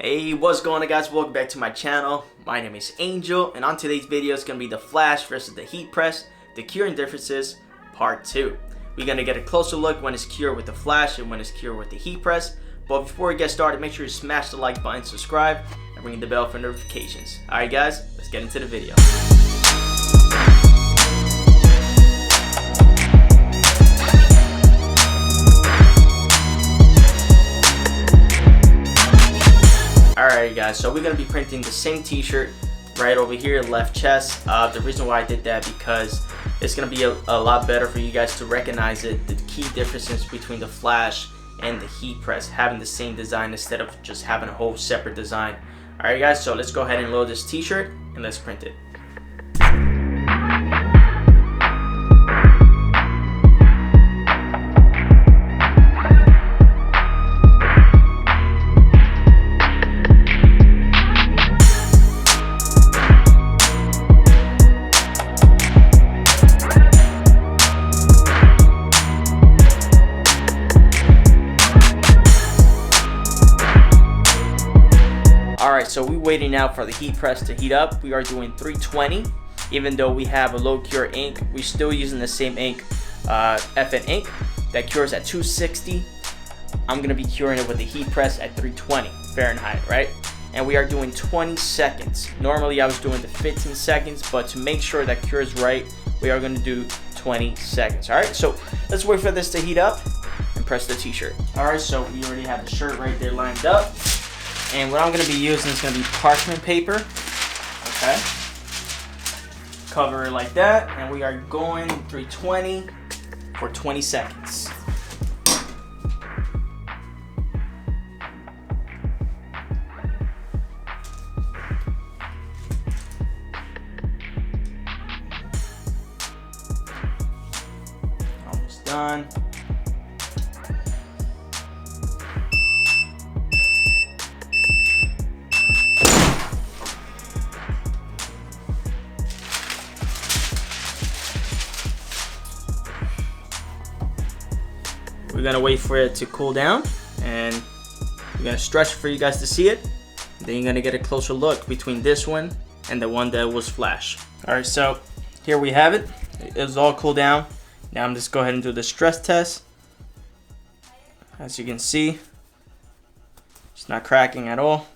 Hey, what's going on guys? Welcome back to my channel. My name is Angel, and on today's video is going to be the flash versus the heat press, the curing differences, part 2. We're going to get a closer look when it's cured with the flash and when it's cured with the heat press. But before we get started, make sure you smash the like button, subscribe, and ring the bell for notifications. Alright guys, let's get into the video. Alright guys, so we're going to be printing the same t-shirt right over here, left chest. The reason why I did that because it's going to be a lot better for you guys to recognize it, the key differences between the flash and the heat press, having the same design instead of just having a whole separate design. Alright guys, so let's go ahead and load this t-shirt and let's print it. Alright, so we're waiting now for the heat press to heat up. We are doing 320. Even though we have a low cure ink, we're still using the same ink, FN ink, that cures at 260. I'm going to be curing it with the heat press at 320 Fahrenheit, right? And we are doing 20 seconds. Normally I was doing the 15 seconds, but to make sure that cures right, we are going to do 20 seconds. Alright, so let's wait for this to heat up and press the t-shirt. Alright, so we already have the shirt right there lined up. And what I'm going to be using is going to be parchment paper. Okay. Cover it like that. And we are going 320 for 20 seconds. Almost done. We're gonna wait for it to cool down, and we're gonna stretch it for you guys to see it. Then you're gonna get a closer look between this one and the one that was flash. All right, so here we have it. It's all cooled down. Now I'm just go ahead and do the stress test. As you can see, it's not cracking at all.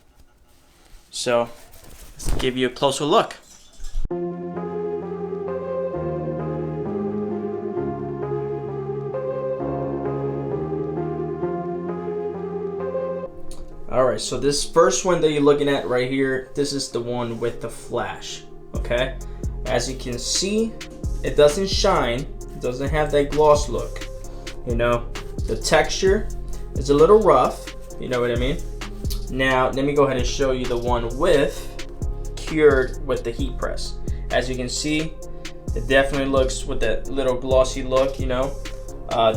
So let's give you a closer look. Alright, so this first one that you're looking at right here, this is the one with the flash, okay? As you can see, it doesn't shine, it doesn't have that gloss look, you know? The texture is a little rough, you know what I mean? Now, let me go ahead and show you the one with cured with the heat press. As you can see, it definitely looks with that little glossy look, you know?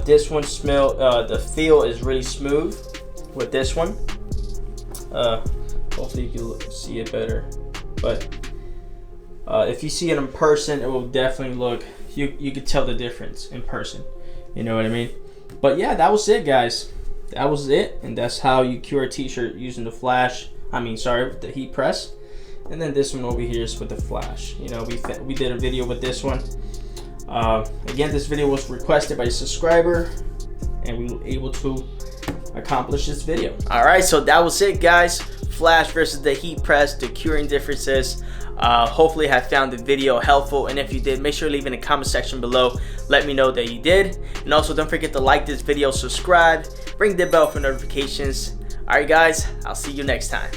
This one the feel is really smooth with this one. Hopefully you can see it better, but if you see it in person, it will definitely look, you could tell the difference in person, you know what I mean? But yeah, that was it guys, that was it, and that's how you cure a t-shirt using the flash, the heat press. And then this one over here is with the flash. You know, we did a video with this one. Again, this video was requested by a subscriber, and we were able to accomplish this video. Alright, so that was it guys, flash versus the heat press, the curing differences. Hopefully I found the video helpful, and if you did, make sure to leave in the comment section below, let me know that you did. And also don't forget to like this video, subscribe, ring the bell for notifications. Alright guys, I'll see you next time.